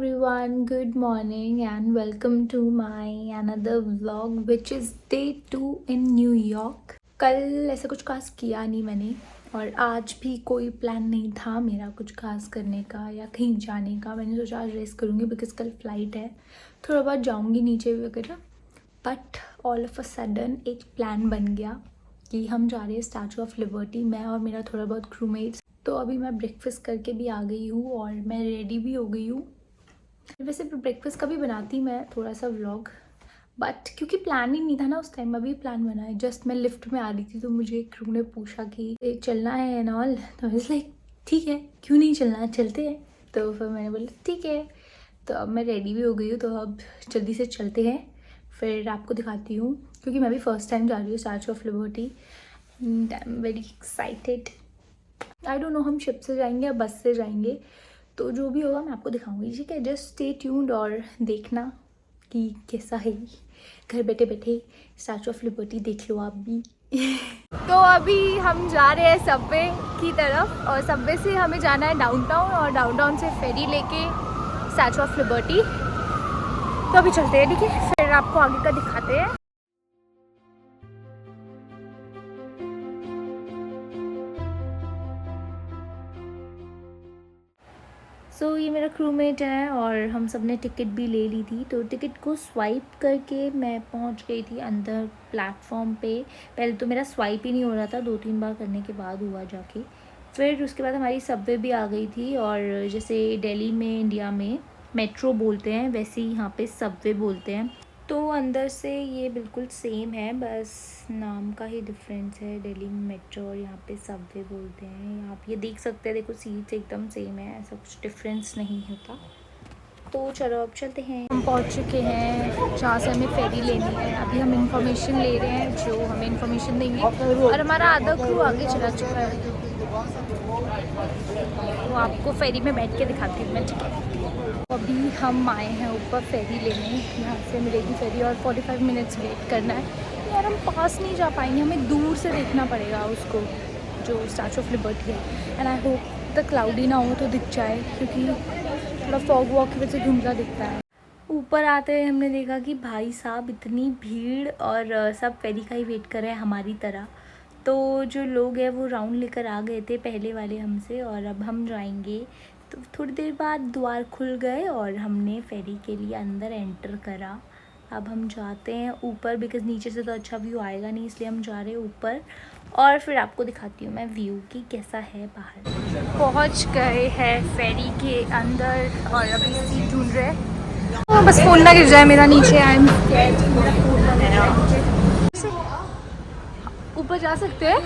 everyone, good morning and welcome to my another vlog which is day 2 in New York। कल ऐसा कुछ खास किया नहीं मैंने और आज भी कोई प्लान नहीं था मेरा कुछ खास करने का या कहीं जाने का। मैंने सोचा आज रेस्ट करूँगी बिकॉज कल फ्लाइट है, थोड़ा बहुत जाऊँगी नीचे वगैरह। But all of a sudden एक प्लान बन गया कि हम जा रहे हैं स्टैचू ऑफ लिबर्टी, मैं और मेरा थोड़ा बहुत क्रूमेट्स। तो अभी मैं ब्रेकफास्ट करके भी आ गई हूँ और मैं रेडी भी हो गई हूँ। वैसे ब्रेकफास्ट का भी बनाती मैं थोड़ा सा व्लॉग, बट क्योंकि प्लान ही नहीं था ना उस टाइम, अभी प्लान बना है। जस्ट मैं लिफ्ट में आ रही थी तो मुझे एक क्रू ने पूछा कि चलना है एंड ऑल, तो मैं लाइक ठीक है, क्यों नहीं चलना, चलते हैं। तो फिर मैंने बोला ठीक है। तो अब मैं रेडी भी हो गई हूँ, तो अब जल्दी से चलते हैं। फिर आपको दिखाती हूँ क्योंकि मैं भी फर्स्ट टाइम जा रही हूँ statue of liberty and I am very excited. I don't know हम शिप से जाएंगे या बस से जाएंगे, तो जो भी होगा मैं आपको दिखाऊंगी, ठीक है। जस्ट स्टे ट्यून्ड और देखना कि कैसा है। घर बैठे बैठे स्टैचू ऑफ लिबर्टी देख लो आप भी। तो अभी हम जा रहे हैं सबवे की तरफ और सबवे से हमें जाना है डाउनटाउन और डाउनटाउन से फेरी लेके स्टैचू ऑफ लिबर्टी। तो अभी चलते हैं, ठीक है, फिर आपको आगे का दिखाते हैं। सो ये मेरा क्रूमेट है और हम सब ने टिकट भी ले ली थी। तो टिकट को स्वाइप करके मैं पहुंच गई थी अंदर प्लेटफॉर्म पे। पहले तो मेरा स्वाइप ही नहीं हो रहा था, 2-3 बार करने के बाद हुआ जाके। फिर उसके बाद हमारी सबवे भी आ गई थी और जैसे दिल्ली में, इंडिया में मेट्रो बोलते हैं, वैसे ही यहाँ पे सबवे बोलते हैं। तो अंदर से ये बिल्कुल सेम है, बस नाम का ही डिफरेंस है। दिल्ली में मेट्रो और यहाँ पे सबवे बोलते हैं। यहाँ पे ये देख सकते हैं, देखो सीट्स एकदम सेम है, ऐसा कुछ डिफरेंस नहीं होता। तो चलो अब चलते हैं। हम पहुँच चुके हैं जहाँ से हमें फेरी लेनी है। अभी हम इंफॉर्मेशन ले रहे हैं, जो हमें इंफॉर्मेशन देंगे, और हमारा आधा क्रू आगे चला चुका है। तो आपको फेरी में बैठ के दिखाती हूँ मैं, ठीक है। अभी हम आए हैं ऊपर फेरी लेने, यहाँ से मिलेगी फेरी और 45 मिनट्स वेट करना है। यार हम पास नहीं जा पाएंगे, हमें दूर से देखना पड़ेगा उसको, जो स्टैचू ऑफ लिबर्टी है। And I hope the cloudy ना हो तो दिख जाए, क्योंकि थोड़ा फॉग वॉक की वजह से धुंधला दिखता है। ऊपर आते हुए हमने देखा कि भाई साहब इतनी भीड़, और सब फेरी का ही वेट कर रहे हैं हमारी तरह। तो जो लोग हैं वो राउंड लेकर आ गए थे पहले वाले हमसे, और अब हम जाएंगे। तो थोड़ी देर बाद द्वार खुल गए और हमने फेरी के लिए अंदर एंटर करा। अब हम जाते हैं ऊपर, बिकॉज़ नीचे से तो अच्छा व्यू आएगा नहीं, इसलिए हम जा रहे हैं ऊपर। और फिर आपको दिखाती हूँ मैं व्यू कि कैसा है बाहर। पहुँच गए हैं फेरी के अंदर और अभी सीट ढूंढ रहे हैं। तो बस फ़ोन ना गिर जाए मेरा नीचे। आई एम ऊपर जा सकते हैं।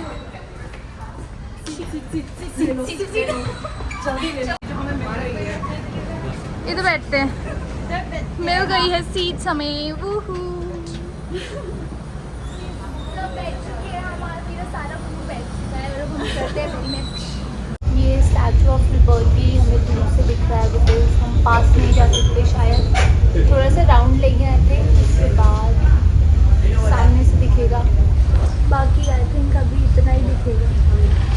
इधर बैठते हैं, मिल गई है सीट्स हमें। वूहू। सब बैठ चुके हैं, हमारा सारा ग्रुप बैठ चुका है और अब हम करते हैं। ये स्टैचू ऑफ लिबर्टी हमें दूर से दिख रहा है, बिकॉज हम पास नहीं जा सकते शायद। थोड़ा सा राउंड लेंगे आई थिंक, उसके बाद सामने से दिखेगा। बाकी आई थिंक अभी इतना ही दिखेगा,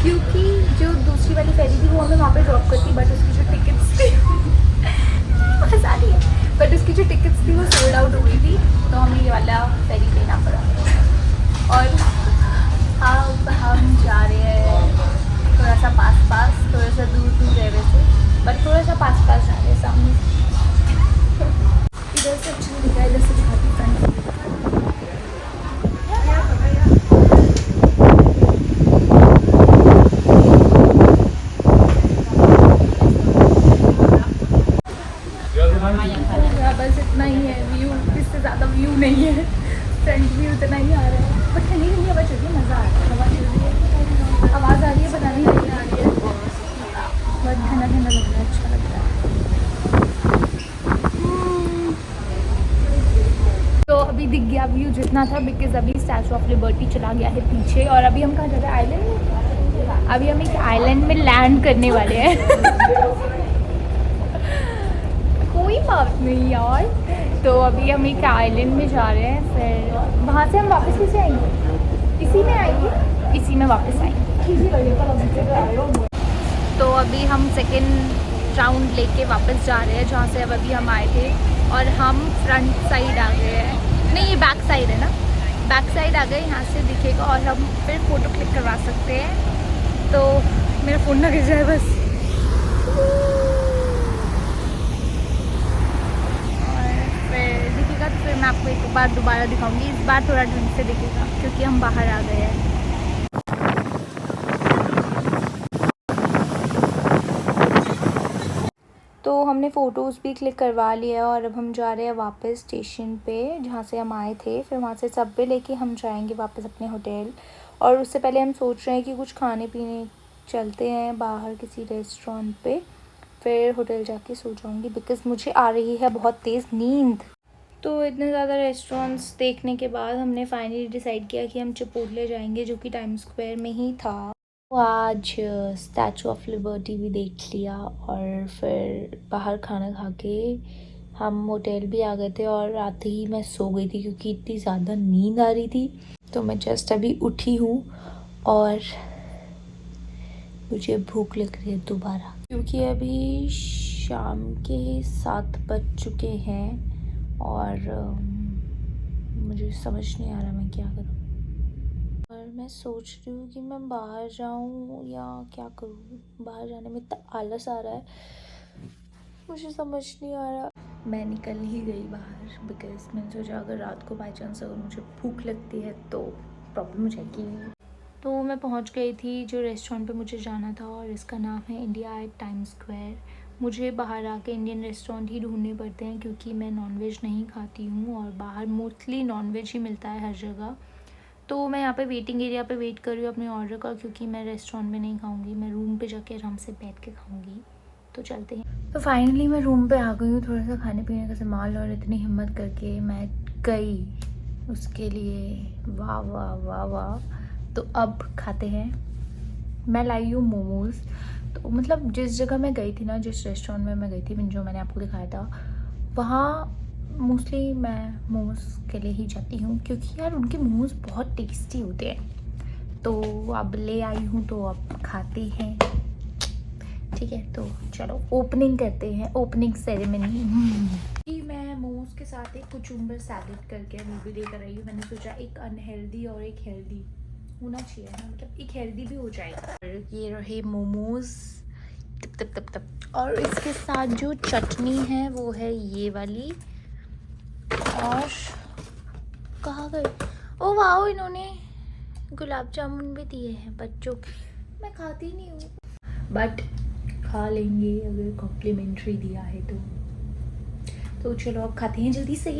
क्योंकि जो दूसरी वाली फेरी थी वो हमें वहाँ पे ड्रॉप करती, बट उसकी जो टिकट्स थी मजा नहीं है, बट उसकी जो टिकट्स थी वो सोल्ड आउट हो गई थी, तो हमें ये वाला फेरी लेना पड़ा। और अब हम जा रहे हैं थोड़ा सा पास, थोड़ा सा दूर है वैसे, बट थोड़ा सा पास जा रहे हैं सामने। इधर से अच्छा नहीं दिख रहा है, इधर से दिखाती फ्रंट। बस इतना ही है व्यू, इससे ज़्यादा व्यू नहीं है। फ्रंट व्यू इतना ही आ रहा है, बट ठंडी ठंडी हवा चल रही है, मज़ा आ रहा है। हवा चल रही है, आवाज़ आ रही है, पता नहीं आ रही है, बहुत ठंडा ठंडा लग रहा है, अच्छा लग रहा है। तो अभी दिख गया व्यू जितना था, बिकॉज अभी स्टैचू ऑफ लिबर्टी चला गया है पीछे। और अभी हम कहाँ जा रहे हैं? आइलैंड में। अभी हम एक आइलैंड में लैंड करने वाले हैं। कोई बात नहीं यार। तो अभी हम एक आइलैंड में जा रहे हैं, फिर वहाँ से हम वापस कैसे आएंगे? इसी में आएंगे, इसी में वापस आएंगे। तो अभी हम सेकंड राउंड लेके वापस जा रहे हैं जहाँ से अब अभी हम आए थे, और हम फ्रंट साइड आ गए हैं। नहीं, ये बैक साइड है ना, बैक साइड आ गए, यहाँ से दिखेगा और हम फिर फ़ोटो क्लिक करवा सकते हैं। तो मेरा फ़ोन ना गिर जाए बस। और फिर दिखेगा तो फिर मैं आपको एक बार दोबारा दिखाऊंगी। इस बार थोड़ा ढंग से दिखेगा क्योंकि हम बाहर आ गए हैं। तो हमने फ़ोटोज़ भी क्लिक करवा लिया और अब हम जा रहे हैं वापस स्टेशन पे जहाँ से हम आए थे। फिर वहाँ से सबवे लेके हम जाएंगे वापस अपने होटल, और उससे पहले हम सोच रहे हैं कि कुछ खाने पीने चलते हैं बाहर किसी रेस्टोरेंट पे, फिर होटल जाके सो जाऊँगी बिकॉज़ मुझे आ रही है बहुत तेज़ नींद। तो इतने ज़्यादा रेस्टोरेंट्स देखने के बाद हमने फाइनली डिसाइड किया कि हम चिपोटले जाएंगे, जो कि टाइम स्क्वायर में ही था। तो आज स्टैचू ऑफ लिबर्टी भी देख लिया और फिर बाहर खाना खा के हम होटल भी आ गए थे, और आते ही मैं सो गई थी क्योंकि इतनी ज़्यादा नींद आ रही थी। तो मैं जस्ट अभी उठी हूँ और मुझे भूख लग रही है दोबारा, क्योंकि अभी शाम के 7 बज चुके हैं और मुझे समझ नहीं आ रहा मैं क्या करूँ। और मैं सोच रही हूँ कि मैं बाहर जाऊँ या क्या करूँ। बाहर जाने में इतना आलस आ रहा है, मुझे समझ नहीं आ रहा। मैं निकल ही गई बाहर बिकॉज़ मैंने सोचा अगर रात को बाई चांस अगर मुझे भूख लगती है तो प्रॉब्लम हो जाएगी। तो मैं पहुंच गई थी जो रेस्टोरेंट पे मुझे जाना था, और इसका नाम है इंडिया एट टाइम स्क्वायर। मुझे बाहर आके इंडियन रेस्टोरेंट ही ढूंढने पड़ते हैं क्योंकि मैं नॉनवेज नहीं खाती हूँ, और बाहर मोस्टली नॉनवेज ही मिलता है हर जगह। तो मैं यहाँ पे वेटिंग एरिया पे वेट कर रही हूँ अपने ऑर्डर का, क्योंकि मैं रेस्टोरेंट में नहीं खाऊंगी, मैं रूम पे जाके आराम से बैठ के खाऊंगी। तो चलते हैं। तो फाइनली मैं रूम पे आ गई हूँ, थोड़ा सा खाने पीने का सामान, और इतनी हिम्मत करके मैं गई उसके लिए। वाह वाह वाह वाह। तो अब खाते हैं। मैं लाई हूँ मोमोज़। तो मतलब जिस जगह मैं गई थी ना, जिस रेस्टोरेंट में मैं गई थी, जो मैंने आपको दिखाया था, वहाँ मोस्टली मैं मोमोज़ के लिए ही जाती हूँ क्योंकि यार उनके मोमोज़ बहुत टेस्टी होते हैं। तो अब ले आई हूँ तो अब खाते हैं। ठीक है, तो चलो ओपनिंग करते हैं, ओपनिंग सेरेमनी। मैं मोमोज़ के साथ एक कुचुम्बर सैलेड करके वो भी लेकर आई हूँ। मैंने सोचा एक अनहेल्दी और एक हेल्दी होना चाहिए ना, मतलब एक हेल्दी भी हो जाएगा। ये रहे मोमोज़, तप तप तप तप। और इसके साथ जो चटनी है वो है ये वाली। और कहाँ गए, ओ वाह, इन्होंने गुलाब जामुन भी दिए हैं बच्चों के। मैं खाती नहीं हूँ बट खा लेंगे अगर कॉम्प्लीमेंट्री दिया है तो चलो अब खाते हैं जल्दी से।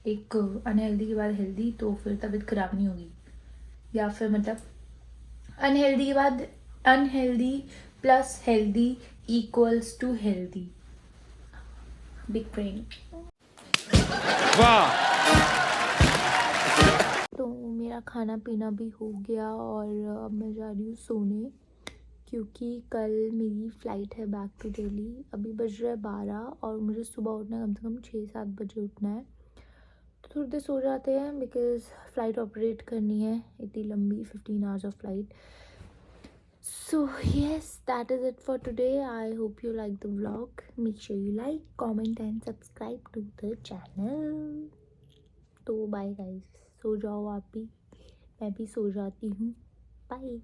एक अनहेल्दी के बाद हेल्दी, तो फिर तबीयत खराब नहीं होगी, या फिर मतलब अनहेल्दी के बाद unhealthy plus healthy equals to healthy. Big brain. वाह। तो मेरा खाना पीना भी हो गया और अब मैं जा रही हूँ सोने, क्योंकि कल मेरी फ़्लाइट है बैक टू दिल्ली। अभी बज रहा है 12 और मुझे सुबह उठना है, कम से कम 6-7 बजे उठना है। तो थोड़ी देर सो जाते हैं बिकॉज़ फ़्लाइट ऑपरेट करनी है, इतनी लंबी 15 hours of flight. So yes, that is it for today. I hope you like the vlog. Make sure you like, comment and subscribe to the channel. तो बाय गाइस, सो जाओ आप भी, मैं भी सो जाती हूँ। बाय।